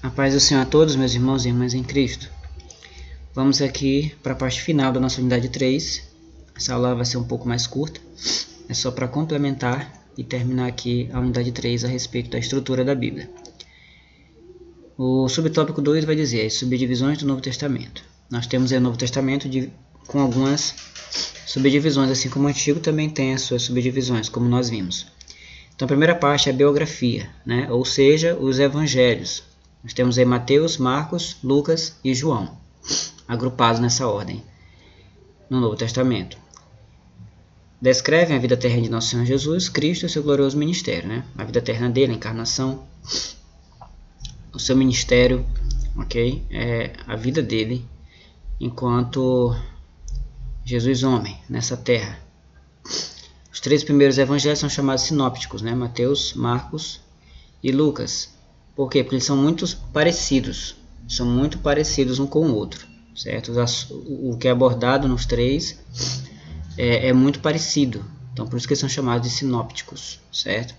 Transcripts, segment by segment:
A paz do Senhor a todos, meus irmãos e irmãs em Cristo. Vamos aqui para a parte final da nossa unidade 3. Essa aula vai ser um pouco mais curta. É só para complementar e terminar aqui a unidade 3 a respeito da estrutura da Bíblia. O subtópico 2 vai dizer as subdivisões do Novo Testamento. Nós temos aí o Novo Testamento com algumas subdivisões, assim como o Antigo também tem as suas subdivisões, como nós vimos. Então a primeira parte é a biografia, né? Ou seja, os evangelhos. Nós temos aí Mateus, Marcos, Lucas e João, agrupados nessa ordem no Novo Testamento. Descrevem a vida terrena de Nosso Senhor Jesus Cristo e o seu glorioso ministério, né? A vida terrena dele, a encarnação, o seu ministério, ok? A vida dele enquanto Jesus homem nessa terra. Os 3 primeiros evangelhos são chamados sinópticos, né? Mateus, Marcos e Lucas. Por quê? Porque eles são muito parecidos. São muito parecidos um com o outro, certo? O que é abordado nos 3 é muito parecido. Então, por isso que eles são chamados de sinópticos, certo?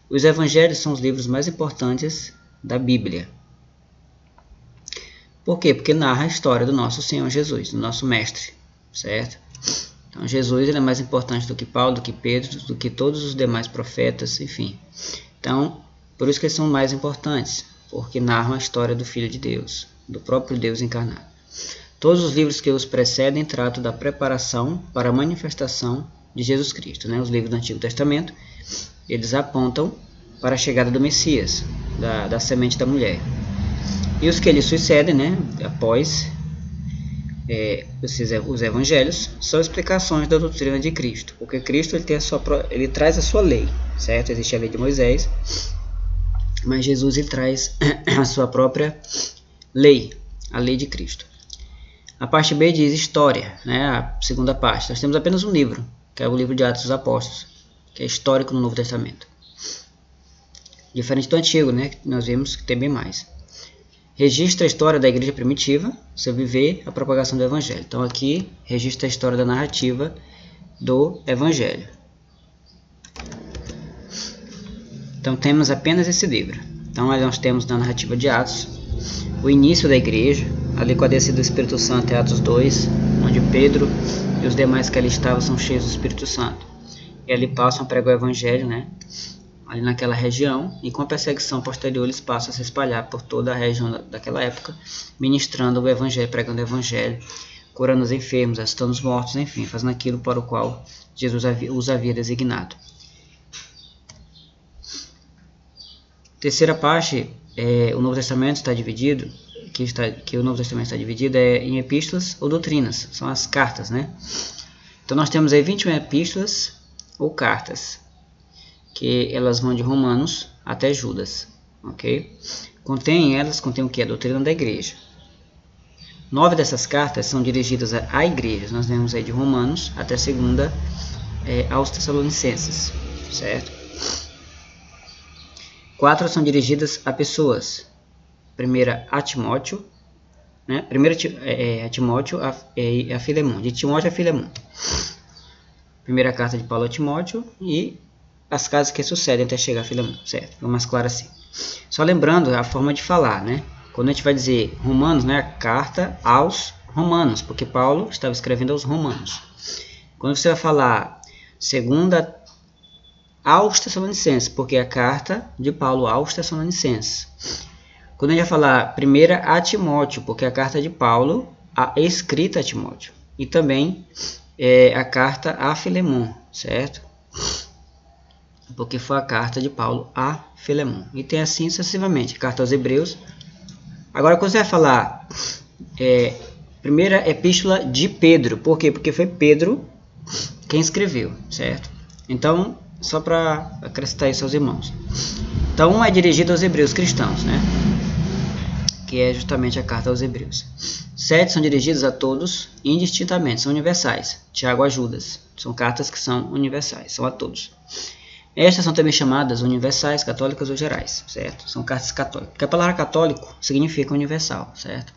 Os evangelhos são os livros mais importantes da Bíblia. Por quê? Porque narra a história do nosso Senhor Jesus, do nosso mestre, certo? Então, Jesus ele é mais importante do que Paulo, do que Pedro, do que todos os demais profetas, enfim. Então, por isso que eles são mais importantes, porque narram a história do Filho de Deus, do próprio Deus encarnado. Todos os livros que os precedem tratam da preparação para a manifestação de Jesus Cristo, né? Os livros do Antigo Testamento, eles apontam para a chegada do Messias, da semente da mulher. E os que lhe sucedem, né? Após os evangelhos, são explicações da doutrina de Cristo, porque Cristo ele traz a sua lei, certo? Existe a lei de Moisés, mas Jesus ele traz a sua própria lei, a lei de Cristo. A parte B diz história, né? A segunda parte. Nós temos apenas um livro, que é o livro de Atos dos Apóstolos, que é histórico no Novo Testamento. Diferente do Antigo, né? Que nós vemos que tem bem mais. Registra a história da igreja primitiva, seu viver, a propagação do evangelho. Então aqui registra a história da narrativa do evangelho. Então temos apenas esse livro. Então ali nós temos na narrativa de Atos o início da igreja, ali com a descida do Espírito Santo é Atos 2, onde Pedro e os demais que ali estavam são cheios do Espírito Santo. E ali passam a pregar o evangelho, né? Ali naquela região, e com a perseguição posterior eles passam a se espalhar por toda a região daquela época, ministrando o evangelho, pregando o evangelho, curando os enfermos, assustando os mortos, enfim, fazendo aquilo para o qual Jesus os havia designado. Terceira parte, o Novo Testamento está dividido, que o Novo Testamento está dividido em epístolas ou doutrinas, são as cartas, né? Então nós temos aí 21 epístolas ou cartas, que elas vão de Romanos até Judas, ok? Contém o que? A doutrina da igreja. 9 dessas cartas são dirigidas a igrejas, nós vemos aí de Romanos até 2ª aos Tessalonicenses, certo? 4 são dirigidas a pessoas. Primeira a Timóteo, né? Primeira a Timóteo e a Filemon, de Timóteo a Filemon. Primeira carta de Paulo a Timóteo e as cartas que sucedem até chegar a Filemon, certo? Fica mais claro assim. Só lembrando a forma de falar, né? Quando a gente vai dizer Romanos, né? A carta aos Romanos, porque Paulo estava escrevendo aos Romanos. Quando você vai falar 2ª aos Tessalonicenses, porque é a carta de Paulo aos Tessalonicenses. Quando a gente vai falar 1ª a Timóteo, porque é a carta de Paulo escrita a Timóteo. E também a carta a Filemon, certo? Porque foi a carta de Paulo a Filemon. E tem assim sucessivamente, carta aos Hebreus. Agora quando você vai falar primeira epístola de Pedro, por quê? Porque foi Pedro quem escreveu, certo? Então, só para acrescentar isso aos irmãos. Então, uma é dirigida aos hebreus cristãos, né? Que é justamente a carta aos Hebreus. 7 são dirigidas a todos indistintamente, são universais. Tiago a Judas. São cartas que são universais, são a todos. Estas são também chamadas universais, católicas ou gerais, certo? São cartas católicas. Porque a palavra católico significa universal, certo?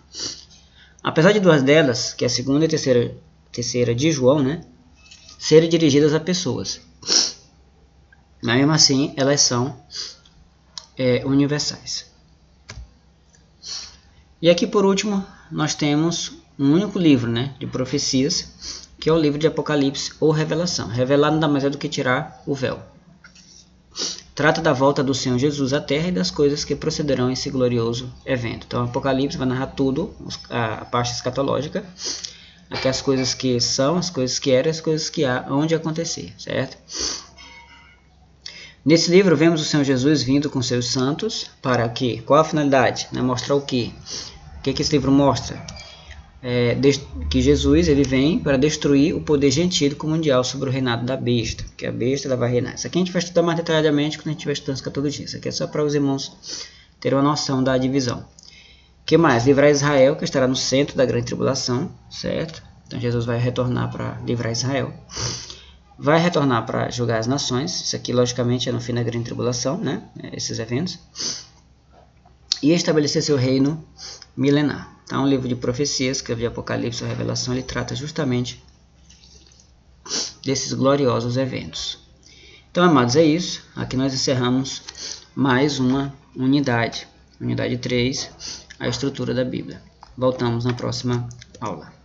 Apesar de 2 delas, que é a 2ª e terceira de João, né? Serem dirigidas a pessoas. Mas mesmo assim, elas são universais. E aqui por último, nós temos um único livro, né, de profecias, que é o livro de Apocalipse ou Revelação. Revelar nada mais é do que tirar o véu. Trata da volta do Senhor Jesus à Terra e das coisas que procederão esse glorioso evento. Então, Apocalipse vai narrar tudo, a parte escatológica, aqui as coisas que são, as coisas que eram, as coisas que há, onde acontecer, certo? Nesse livro vemos o Senhor Jesus vindo com seus santos para quê? Qual a finalidade? Né? Mostrar o quê? O que esse livro mostra? Que Jesus ele vem para destruir o poder gentílico mundial sobre o reinado da besta, que a besta ela vai reinar. Isso aqui a gente vai estudar mais detalhadamente quando a gente estiver estudando escatologia. Isso aqui é só para os irmãos terem uma noção da divisão. O que mais? Livrar Israel, que estará no centro da grande tribulação, certo? Então Jesus vai retornar para livrar Israel. Vai retornar para julgar as nações. Isso aqui, logicamente, é no fim da grande tribulação, né? Esses eventos. E estabelecer seu reino milenar. Então, o livro de profecias, que é o de Apocalipse ou Revelação, ele trata justamente desses gloriosos eventos. Então, amados, é isso. Aqui nós encerramos mais uma unidade. Unidade 3, a estrutura da Bíblia. Voltamos na próxima aula.